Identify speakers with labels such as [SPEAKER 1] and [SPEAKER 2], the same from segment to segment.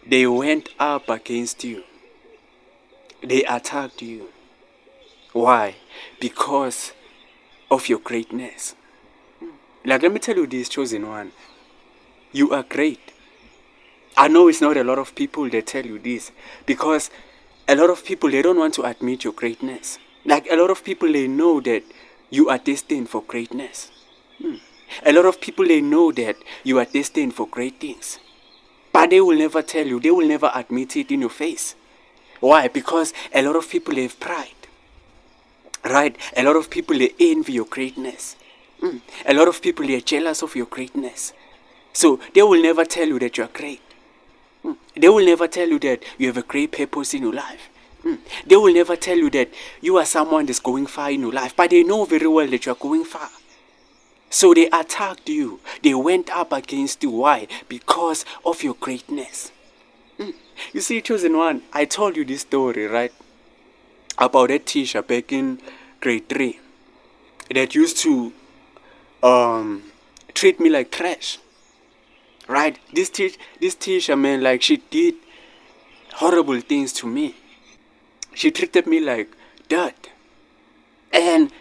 [SPEAKER 1] They went up against you. They attacked you. Why? Because of your greatness. Like, let me tell you this, chosen one. You are great. I know it's not a lot of people that tell you this, because a lot of people, they don't want to admit your greatness. Like, a lot of people, they know that you are destined for greatness. A lot of people, they know that you are destined for great things. But they will never tell you. They will never admit it in your face. Why? Because a lot of people have pride. Right? A lot of people, they envy your greatness. A lot of people, they are jealous of your greatness. So they will never tell you that you are great. They will never tell you that you have a great purpose in your life. They will never tell you that you are someone that's going far in your life. But they know very well that you are going far. So they attacked you. They went up against you. Why? Because of your greatness. You see, chosen one, I told you this story, right? About that teacher back in grade 3 that used to treat me like trash. Right? This teacher, man, like, she did horrible things to me. She treated me like dirt. And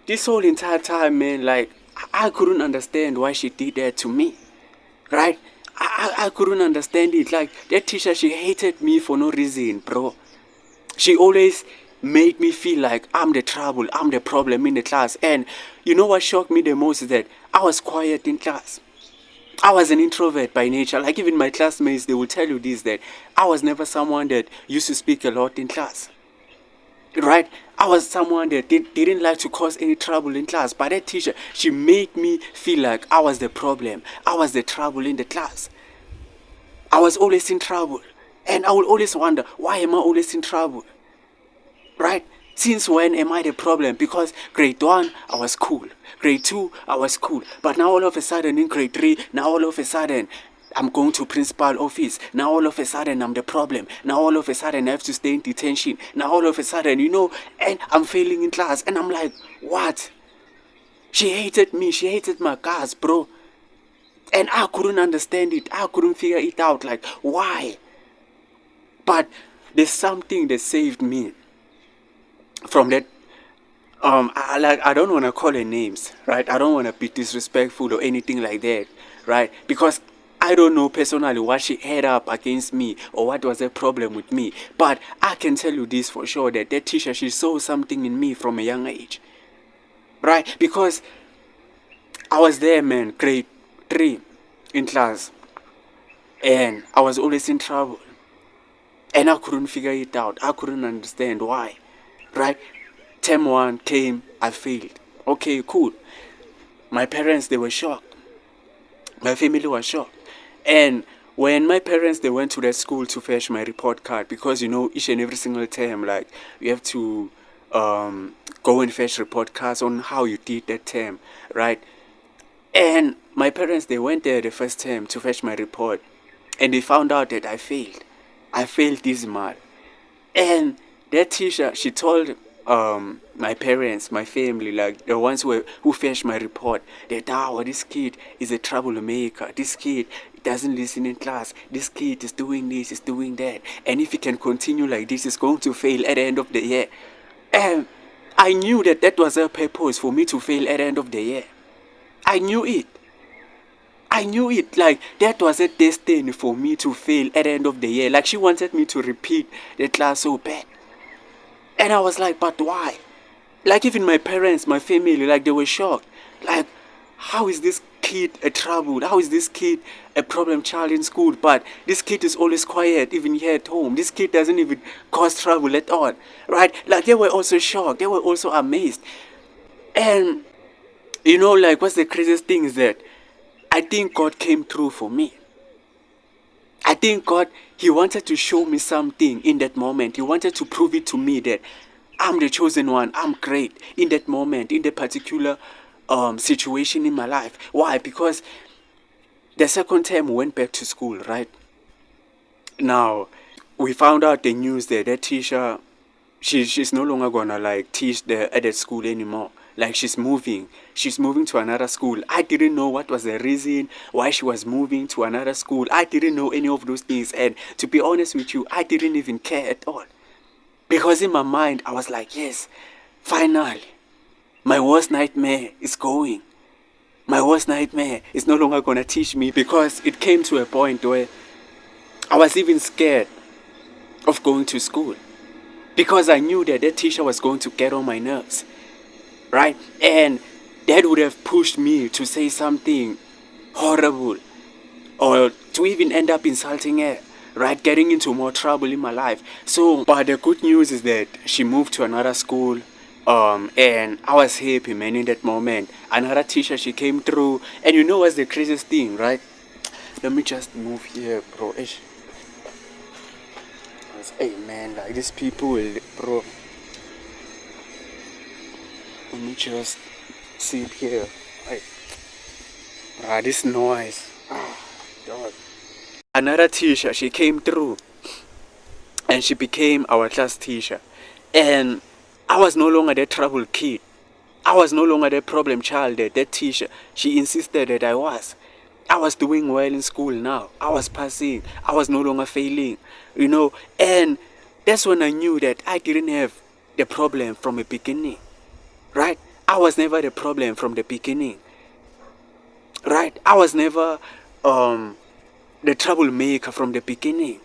[SPEAKER 1] this whole entire time, man, like, I couldn't understand why she did that to me. Right? I couldn't understand it. Like, that teacher, she hated me for no reason, bro. She always made me feel like I'm the trouble, I'm the problem in the class. And you know what shocked me the most is that I was quiet in class. I was an introvert by nature. Like, even my classmates, they will tell you this, that I was never someone that used to speak a lot in class. Right? I was someone that didn't like to cause any trouble in class. But that teacher, she made me feel like I was the problem. I was the trouble in the class. I was always in trouble. And I will always wonder, why am I always in trouble? Right? Since when am I the problem? Because grade 1, I was cool. Grade 2, I was cool. But now all of a sudden in grade 3, now all of a sudden, I'm going to principal office. Now all of a sudden, I'm the problem. Now all of a sudden, I have to stay in detention. Now all of a sudden, and I'm failing in class. And I'm like, what? She hated me. She hated my guts, bro. And I couldn't understand it. I couldn't figure it out. Like, why? But there's something that saved me from that. I don't want to call her names, right? I don't want to be disrespectful or anything like that, right? Because I don't know personally what she had up against me or what was the problem with me. But I can tell you this for sure, that teacher, she saw something in me from a young age, right? Because I was there, man, grade 3 in class, and I was always in trouble. And I couldn't figure it out. I couldn't understand why, right? Term 1 came, I failed. Okay, cool. My parents, they were shocked. My family was shocked. And when my parents, they went to that school to fetch my report card, because, each and every single term, like, you have to go and fetch report cards on how you did that term, right? And my parents, they went there the first term to fetch my report, and they found out that I failed. I failed dismal. And that teacher, she told my parents, my family, like the ones who fetched my report, that this kid is a troublemaker. This kid doesn't listen in class. This kid is doing this, is doing that. And if he can continue like this, he's going to fail at the end of the year. And I knew that was her purpose, for me to fail at the end of the year. I knew it. Like, that was a destiny for me to fail at the end of the year. Like, she wanted me to repeat the class so bad. And I was like, but why? Like, even my parents, my family, like, they were shocked. Like, how is this kid a trouble? How is this kid a problem child in school? But this kid is always quiet, even here at home. This kid doesn't even cause trouble at all, right? Like, they were also shocked. They were also amazed. And, like, what's the craziest thing is that I think God came through for me. I think God, He wanted to show me something in that moment. He wanted to prove it to me that I'm the chosen one. I'm great in that moment, in that particular situation in my life. Why? Because the second term we went back to school, right? Now, we found out the news that teacher, she's no longer gonna, like, teach at that school anymore. Like she's moving to another school. I didn't know what was the reason why she was moving to another school. I didn't know any of those things, and to be honest with you, I didn't even care at all, because in my mind I was like, yes, finally my worst nightmare is going. My worst nightmare is no longer gonna teach me, because it came to a point where I was even scared of going to school, because I knew that that teacher was going to get on my nerves, right? And that would have pushed me to say something horrible, or to even end up insulting her, right? Getting into more trouble in my life. So, but the good news is that she moved to another school, and I was happy, man, in that moment. Another teacher, she came through, and you know what's the craziest thing, right? Let me just move here, bro. Hey, man, like these people, bro. Let me just sit here. Like, this noise. God. Another teacher, she came through, and she became our class teacher. And I was no longer the trouble kid. I was no longer the problem child that that teacher, she insisted that I was. I was doing well in school now. I was passing. I was no longer failing, you know. And that's when I knew that I didn't have the problem from the beginning, right? I was never the problem from the beginning, right? I was never the troublemaker from the beginning.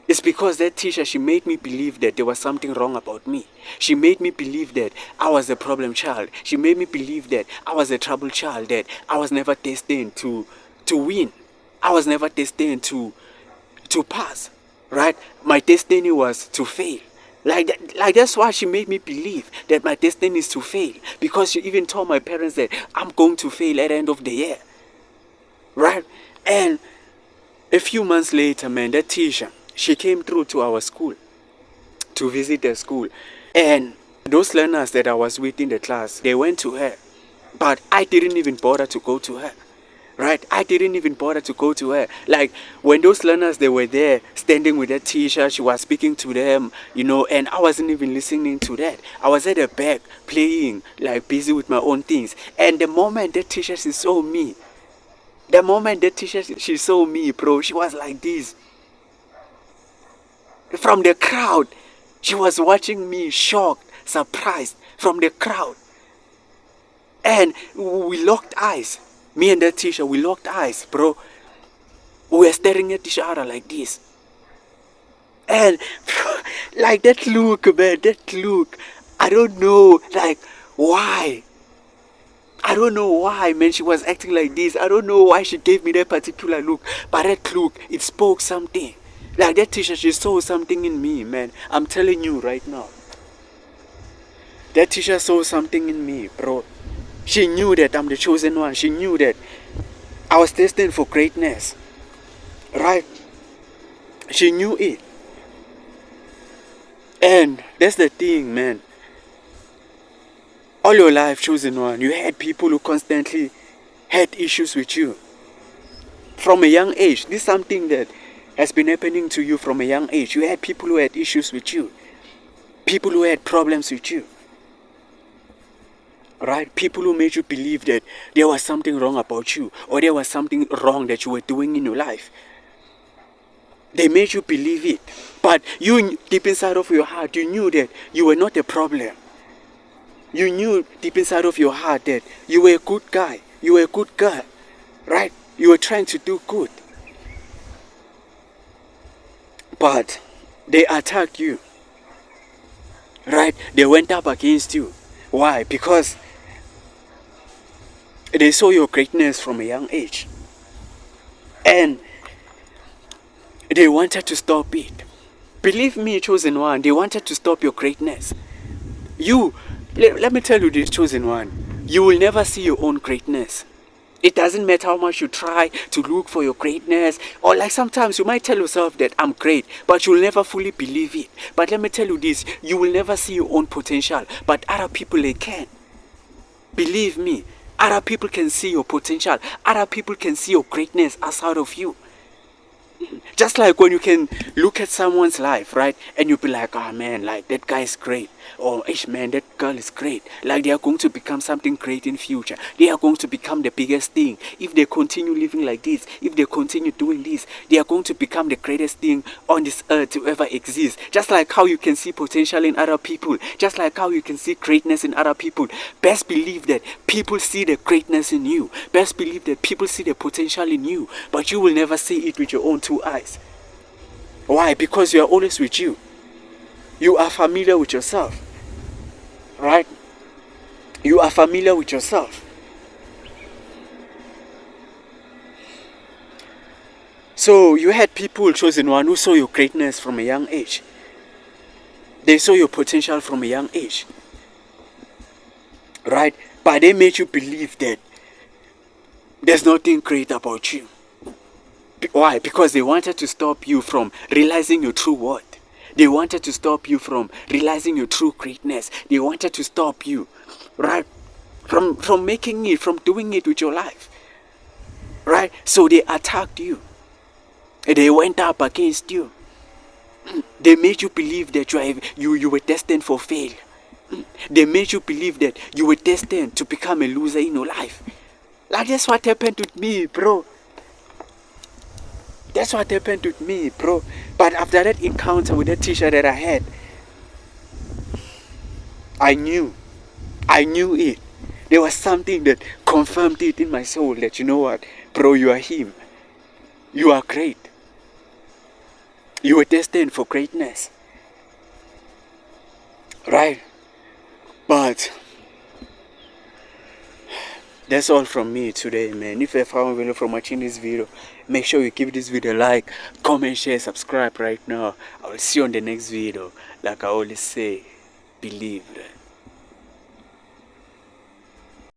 [SPEAKER 1] It's because that teacher, she made me believe that there was something wrong about me. She made me believe that I was a problem child. She made me believe that I was a trouble child, that I was never destined to win. I was never destined to pass, right? My destiny was to fail. Like that's why she made me believe that my destiny is to fail. Because she even told my parents that I'm going to fail at the end of the year, right? And a few months later, man, that teacher, she came through to our school to visit the school. And those learners that I was with in the class, they went to her. But I didn't even bother to go to her, right? I didn't even bother to go to her. Like, when those learners, they were there, standing with that teacher, she was speaking to them, you know, and I wasn't even listening to that. I was at the back, playing, like, busy with my own things. And the moment that teacher, she saw me, she saw me, bro, she was like this. From the crowd, she was watching me, shocked, surprised, from the crowd. And we locked eyes. Me and that teacher, we locked eyes, bro. We were staring at each other like this. And like that look, man, that look. I don't know, like, why? I don't know why, man, she was acting like this. I don't know why she gave me that particular look. But that look, it spoke something. Like that teacher, she saw something in me, man. I'm telling you right now. That teacher saw something in me, bro. She knew that I'm the chosen one. She knew that I was destined for greatness, right? She knew it. And that's the thing, man. All your life, chosen one, you had people who constantly had issues with you. From a young age, this is something that has been happening to you from a young age. You had people who had issues with you. People who had problems with you. Right? People who made you believe that there was something wrong about you, or there was something wrong that you were doing in your life. They made you believe it. But you, deep inside of your heart, you knew that you were not a problem. You knew deep inside of your heart that you were a good guy. You were a good girl. Right? You were trying to do good. But they attacked you. Right? They went up against you. Why? Because they saw your greatness from a young age. And they wanted to stop it. Believe me, chosen one, they wanted to stop your greatness. Let me tell you this, chosen one. You will never see your own greatness. It doesn't matter how much you try to look for your greatness. Or like sometimes you might tell yourself that I'm great, but you'll never fully believe it. But let me tell you this, you will never see your own potential, but other people, they can. Believe me, other people can see your potential. Other people can see your greatness outside of you. Just like when you can look at someone's life, right? And you'll be like, oh man, like that guy is great. Or, ish man, that girl is great. Like they are going to become something great in future. They are going to become the biggest thing. If they continue living like this, if they continue doing this, they are going to become the greatest thing on this earth to ever exist. Just like how you can see potential in other people. Just like how you can see greatness in other people. Best believe that people see the greatness in you. Best believe that people see the potential in you. But you will never see it with your own two eyes. Why? Because you are always with you. You are familiar with yourself. Right? You are familiar with yourself. So you had people, chosen one, who saw your greatness from a young age. They saw your potential from a young age. Right? But they made you believe that there's nothing great about you. Why? Because they wanted to stop you from realizing your true worth. They wanted to stop you from realizing your true greatness. They wanted to stop you, right, from making it, from doing it with your life. Right? So they attacked you. They went up against you. They made you believe that you were destined for failure. They made you believe that you were destined to become a loser in your life. Like that's what happened with me, bro. That's what happened with me, bro. But after that encounter with that teacher that I had, I knew it. There was something that confirmed it in my soul that, you know what, bro, you are him. You are great. You were destined for greatness. Right? But that's all from me today, man. If you found value from watching this video, make sure you give this video a like, comment, share, subscribe right now. I will see you on the next video. Like I always say, believe that.